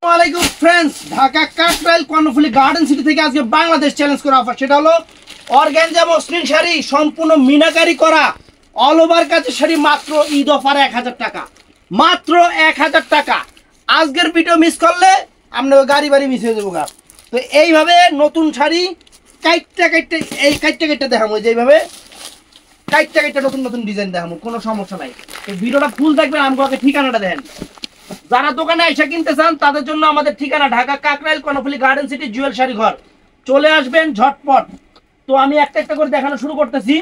আসসালামু friends, Dhaka Kakrail Karnaphuli garden city থেকে আজকে বাংলাদেশ চ্যালেঞ্জ করা অফার, সেটা হলো অর্গানজা মসলিন শাড়ি সম্পূর্ণ মিনাকারি করা অল ওভার কাজের শাড়ি মাত্র ঈদ অফার 1000 টাকা, মাত্র 1000 টাকা। আজকের ভিডিও মিস করলে আপনার গাড়ি বাড়ি মিস হয়ে যাবো গা। তো এইভাবে নতুন শাড়ি কাইটটা দেখাবো, যেইভাবে কাইটটা নতুন নতুন ডিজাইন দেখাবো, কোনো সমস্যা নাই। তো ভিডিওটা ফুল দেখবেন, আমাকে ঠিকানাটা দেখেন। যারা দোকানে এসে কিনতে চান তাদের জন্য আমাদের ঠিকানা ঢাকা কাকরাইল কর্ণফুলী গার্ডেন সিটি জুয়েল শাড়ি ঘর, চলে আসবেন ঝটপট। তো আমি একটা একটা করে দেখানো শুরু করতেছি।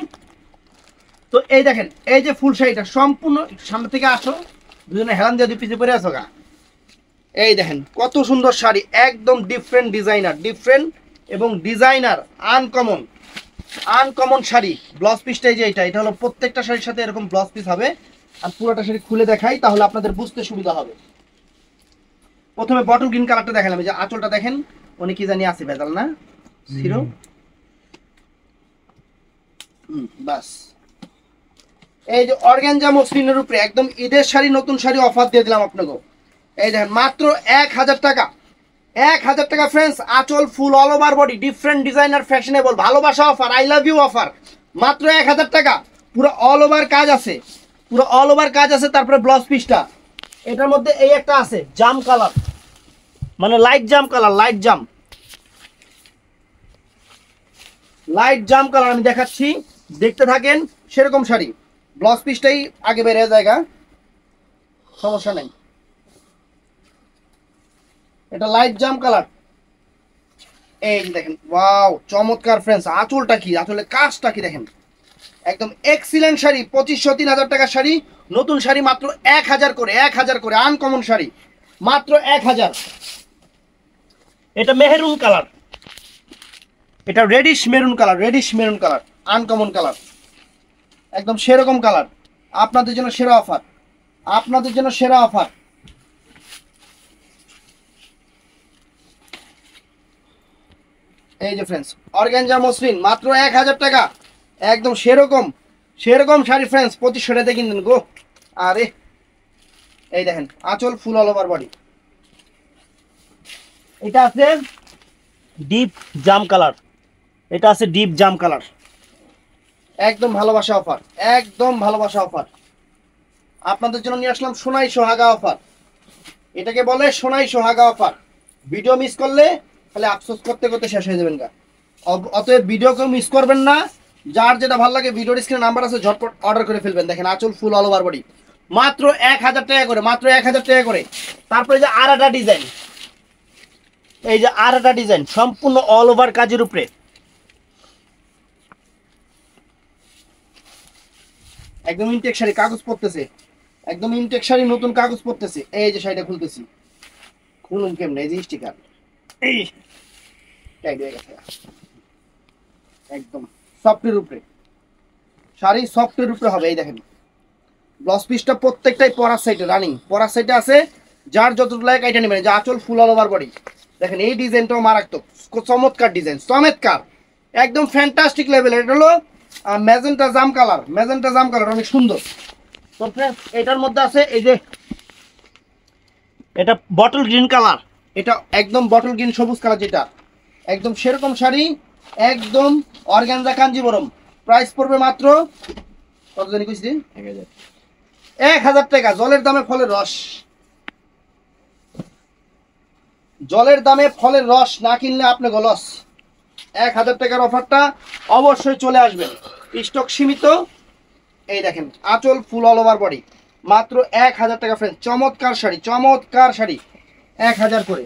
তো এই দেখেন, এই যে ফুল শাড়িটা সম্পূর্ণ, সামনে থেকে আসো, দুজনে হেলান দিয়ে পিছিয়ে পরে আসো গা। এই দেখেন কত সুন্দর শাড়ি, একদম ডিফারেন্ট এবং ডিজাইনার আনকমন শাড়ি। ব্লাউজ পিসটাই যে এটা হলো প্রত্যেকটা শাড়ির সাথে এরকম ব্লাউজ পিস হবে। আর পুরোটা শাড়ি খুলে দেখাই, তাহলে আপনাদের বুঝতে সুবিধা হবে। প্রথমে বটল গ্রিন কালারটা দেখালাম, যে আঁচলটা দেখেন, উনি কি জানি আছে ভেজাল না ছিল, বাস। এই যে অর্গানজা মসলিনের উপরে একদম ঈদের শাড়ি, নতুন শাড়ি অফার দিয়ে দিলাম আপনাকে। এই দেখেন মাত্র 1000 টাকা, 1000 টাকা ফ্রেন্ডস। আঁচল full all over body, different designer, fashionable, ভালোবাসা offer, I love you offer, মাত্র 1000 টাকা। পুরো অল ওভার কাজ আছে, তারপরে ব্লাউজ পিসটা এটার মধ্যে এই একটা আছে জাম কালার, মানে লাইট জাম কালার, আমি দেখাচ্ছি, দেখতে থাকেন। সেরকম শাড়ি, ব্লাউজ পিসটাই আগে বেড়ে জায়গা, সমস্যা নেই। এটা লাইট জাম কালার, এই দেখেন, ওয়াও চমৎকার ফ্রেন্ডস। আঁচলটা কি, আঁচলের কাজটা কি দেখেন, একদম এক্সিলেন্ট শাড়ি। 2500-3000 টাকার শাড়ি, নতুন শাড়ি মাত্র 1000 করে, আনকমন শাড়ি মাত্র 1000। এটা মেহরুন কালার, এটা radish maroon colour, uncommon colour, একদম সেরকম কালার। আপনাদের জন্য সেরা অফার, এই যে ফ্রেন্ডস অর্গানজা মসলিন মাত্র 1000 টাকা, একদম সেরকম শাড়ি ফ্রেন্ডস। 2500 টাকাতে কিনবেন গো। আরে এই দেখেন আঁচল ফুল অল ওভার বডি, এটা আছে ডিপ জাম কালার, একদম ভালোবাসা অফার। আপনাদের জন্য নিয়ে আসলাম সোনাই সোহাগা অফার, এটাকে বলে সোনাই সোহাগা অফার। ভিডিও মিস করলে তাহলে আফসোস করতে শেষ হয়ে যাবেন গা। অতএব ভিডিও কেউ মিস করবেন না, যার যেটা ভালো লাগে ভিডিওর স্ক্রিনে নাম্বার আছে, ঝটপট অর্ডার করে ফেলবেন। দেখেন আঁচল ফুল অল ওভার বডি, মাত্র 1000 টাকা করে, তারপরে যে আর একটা ডিজাইন, সম্পূর্ণ অল ওভার কাজের উপরে, একদম ইনটেক শাড়ি, কাগজ পড়তেছে, একদম ইনটেক শাড়ি, নতুন কাগজ পড়তেছে। এই যে শাড়িটা খুলতেছি, খুলুন কেমনে, এই যে স্টিকার, এই টাইট হয়ে গেছে, একদম সফটের উপরে শাড়ি, সফটের উপরে হবে। এই দেখেন ব্লাউজ পিসটা প্রত্যেকটাই পরার সাইডে আছে, যার যতটুকু লাগে এটা নেবেন। যে আঁচল ফুল অল ওভার বডি, দেখেন এই ডিজাইনটাও মারাত্মক, চমৎকার ডিজাইন, একদম ফ্যান্টাস্টিক লেভেল। এটা হলো ম্যাজেন্টা জাম কালার, অনেক সুন্দর। তো ফ্রেন্ডস এটার মধ্যে আছে এই যে এটা বটল গ্রিন কালার, এটা একদম বটল গ্রিন সবুজ কালার, যেটা একদম সেরকম শাড়ি, একদম অর্গানজা কাঞ্জিবরম। প্রাইস পড়বে মাত্র কত জানি কইছি, 1000 টাকা। জলের দামে ফলের রস না কিনলে আপনি লস। 1000 টাকার অফারটা অবশ্যই চলে আসবেন, স্টক সীমিত। এই দেখেন আঁচল ফুল অল ওভার বডি, মাত্র 1000 টাকা ফ্রেন্ড। চমৎকার শাড়ি 1000 করে।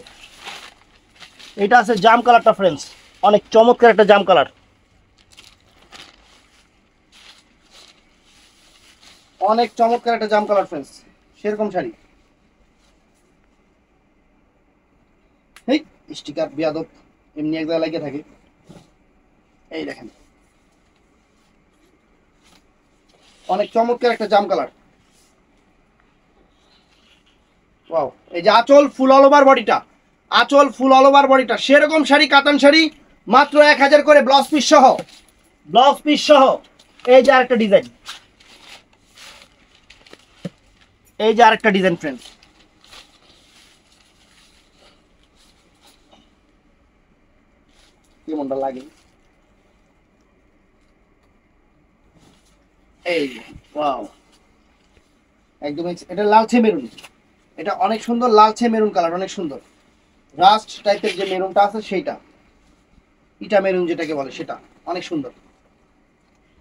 এটা আছে জাম কালারটা ফ্রেন্ডস, অনেক চমৎকার একটা জাম কালার, ফ্রেন্ডস। সেরকম শাড়ি, এই স্টিকার বিয়াদব এমনি এক জায়গায় লাগিয়ে থাকে। এই দেখেন অনেক চমৎকার একটা জাম কালার, ওয়াও। এই যে আঁচল ফুল অল ওভার বডিটা, সেরকম শাড়ি, কাতান শাড়ি, মাত্র 1000 করে, ব্লাউজ পিস সহ। এই যে আরেকটা ডিজাইন, ফ্রেন্ডস, কেমনটা লাগে। এই ওয়াও, একদম এটা লালচে মেরুন, এটা অনেক সুন্দর লালচে মেরুন কালার, অনেক সুন্দর রাস্ট টাইপের যে মেরুনটা আছে সেইটা, ইটা মেরুন যেটাকে বলে সেটা অনেক সুন্দর।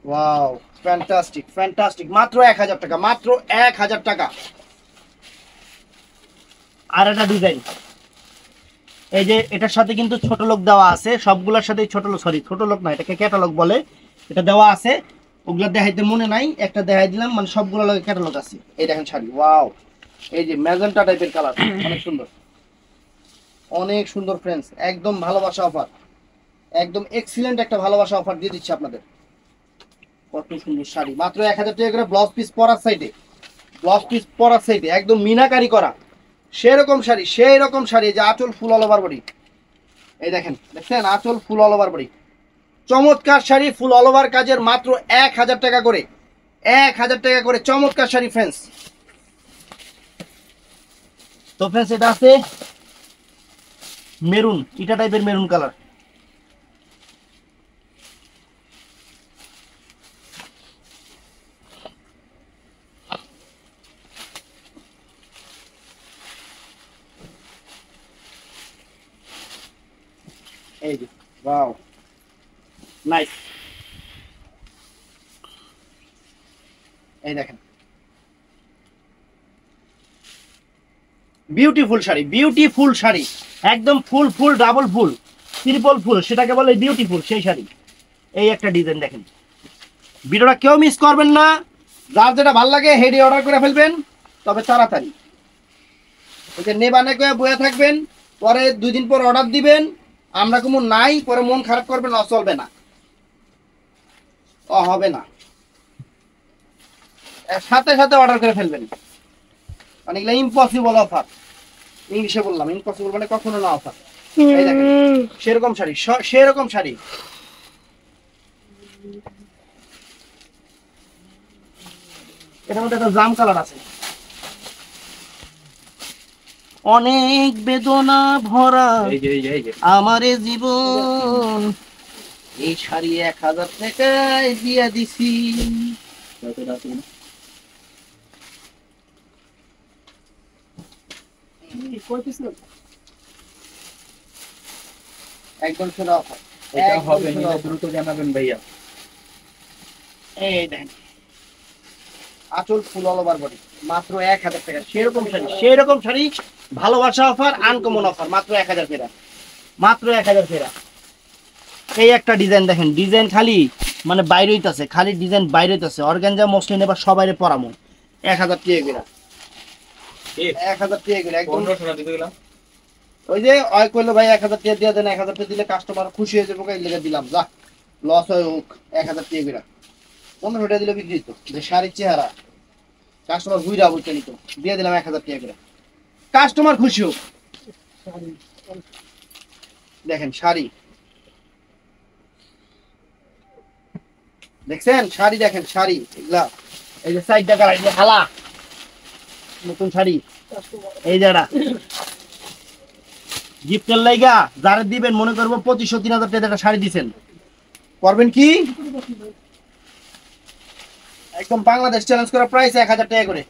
ওয়াও ফ্যান্টাস্টিক ফ্যান্টাস্টিক, মাত্র 1000 টাকা, মাত্র 1000 টাকা। আর একটা ডিজাইন, এই যে এটার সাথে কিন্তু ছোট লোক দেওয়া আছে, সবগুলোর সাথে ছোট লোক, সরি ছোট লোক না, এটাকে ক্যাটালগ বলে, এটা দেওয়া আছে, ওগুলা দেখাইতে মনে নাই, একটা দেখাই দিলাম, মানে সবগুলো লোকের ক্যাটালগ আছে। এই দেখেন শাড়ি, ওয়াও, এই যে ম্যাজেন্টা টাইপের কালার, অনেক সুন্দর, অনেক সুন্দর ফ্রেন্ডস, একদম ভালোবাসা অফার, একদম এক্সিলেন্ট একটা ভালোবাসা অফার দিয়ে দিচ্ছি আপনাদের। কত সুন্দর শাড়ি, মাত্র 1000 টাকা করে, ব্লাউজ পিস পরার সাইডে, ব্লাউজ পিস পরার সাইডে একদম মিনাকারি করা সেরকম শাড়ি, সেই রকম শাড়ি, যে আঁচল ফুল অল ওভার বডি, এই দেখেন, দেখছেন আঁচল ফুল অল ওভার বডি, চমৎকার শাড়ি, ফুল অল ওভার কাজের, মাত্র 1000 টাকা করে, 1000 টাকা করে, চমৎকার শাড়ি ফ্রেন্ডস। তো ফ্রেন্ডস এটা আছে মেরুন, ইটা টাইপের মেরুন কালার, এই যে ওয়াও নাইস, এই দেখেন বিউটিফুল শাড়ি, বিউটিফুল শাড়ি, একদম ফুল ফুল ডাবল ফুল ট্রিপল ফুল, সেটাকে বলে বিউটিফুল সেই শাড়ি। এই একটা ডিজাইন দেখেন, ভিডিওটা কেউ মিস করবেন না, যার যেটা ভালো লাগে হেডি অর্ডার করে ফেলবেন, তবে তাড়াতাড়ি, ওই যে নেবা নেকে বয়ে থাকবেন, পরে 2 দিন পর অর্ডার দিবেন, আমরা কোনো নাই, পরে মন খারাপ করবেন, চলবে না, হবে না, সাথে সাথে অর্ডার করে ফেলবেন, মানে এগুলো ইম্পসিবল অফার, ইংলিশে বললাম ইম্পসিবল মানে কখনো না অফার। এই দেখেন সেরকম শাড়ি, সেরকম শাড়ি, এটার মধ্যে একটা জাম কালার আছে, অনেক বেদনা ভরা আমার জীবন, এই শাড়ি 1000 টাকায় দিয়া দিছি। একদম সেরা অফার, এটা হবে নিলে দ্রুত জানাবেন ভাইয়া। এই দেখেন আঁচল ফুল অল ওভার বডি, মাত্র 1000 টাকা, সেরকম শাড়ি, সেরকম শাড়ি, ভালোবাসা অফার, আনকমন অফার, মাত্র 1000 টাকা, মাত্র 1000 টাকা। এই একটা ডিজাইন দেখেন, ডিজাইন খালি মানে বাইরে হইতাছে, খালি ডিজাইন বাইরে হইতাছে, অর্গানজা মসলিন, এবার সবাইরে পরামো 1000 টাকা করে, 1000 টাকা করে একদম। ওই যে ওই কইলো ভাই 1000 টাকা দিয়ে দেন, 1000 টাকা দিলে কাস্টমার খুশি হয়ে যাবে, এই লেগে দিলাম, যা লস হয় হোক, 1000 টাকা করে, 1500 টাকা দিলে বিক্রি তো, যে শাড়ির চেহারা কাস্টমার ঘুরা বলতে নিত, দিয়ে দিলাম 1000 টাকা করে, কাস্টমার খুশি হোক। দেখেন শাড়ি, দেখছেন শাড়ি, দেখেন শাড়ি, এগুলা এই যে সাইড টাকা, এই যে হালা নতুন শাড়ি, এই যারা গিফটের লাইগা যারা দিবেন, মনে করবো 2500-3000 টাকা একটা শাড়ি দিচ্ছেন, করবেন কি একদম বাংলাদেশ চ্যালেঞ্জ করা প্রাইস 1000 টাকা করে।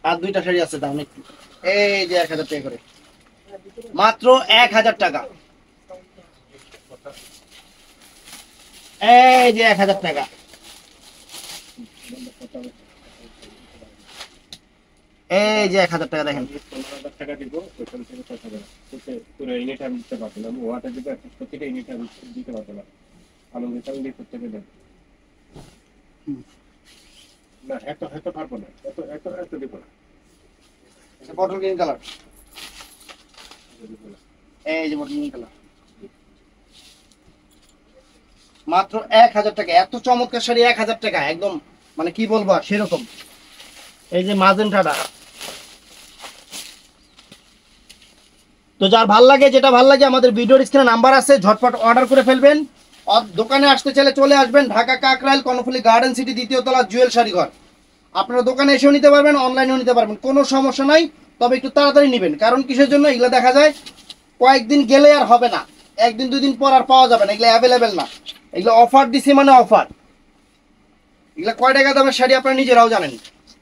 আর 2টা শাড়ি আছে দাম একটু, এই যে 1000 টাকা করে, মাত্র 1000 টাকা, এই যে 1000 টাকা, এই যে 1000 টাকা দেখেন, 15,000 টাকা দিব, ওইখান থেকে 6,000 পুরো ইউনিট আমি দিতে পারবো না, ওয়াটার দিতে প্রতিটা ইউনিট আমি দিতে পারবো না, আলমগীর তালমগীর করতে দেবেন না, এত পারবো না, এত দিব না। এটা বটল গ্রিন কালার, এই যে বটল গ্রিন কালার, মাত্র 1000 টাকা, এত চমৎকার শাড়ি 1000 টাকা, একদম মানে কি বলবো সেরকম। এই যে মাজেন্টাটা, তো যার ভাল লাগে, যেটা ভাল লাগে, আমাদের ভিডিওর স্ক্রিনে নাম্বার আছে, ঝটপট অর্ডার করে ফেলবেন। দোকানে আসতে চাইলে চলে আসবেন, ঢাকা কাকরাইল কর্ণফুলী গার্ডেন সিটি 2য় তলা জুয়েল শাড়ি ঘর, আপনারা দোকানে এসেও নিতে পারবেন, অনলাইনেও নিতে পারবেন, কোনো সমস্যা নাই। তবে একটু তাড়াতাড়ি নেবেন, কারণ কিসের জন্য, এগুলো দেখা যায় কয়েকদিন গেলে আর হবে না, একদিন দুই দিন পর আর পাওয়া যাবে না, এগুলো অ্যাভেলেবেল না। এগুলো অফার দিছি মানে অফার। এগুলো কয় টাকা দামের শাড়ি আপনারা নিজেরাও জানেন।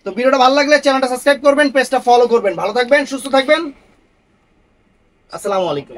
তো ভিডিওটা ভালো লাগলে চ্যানেলটা সাবস্ক্রাইব করবেন, পেজটা ফলো করবেন। ভালো থাকবেন, সুস্থ থাকবেন, আসসালামু আলাইকুম।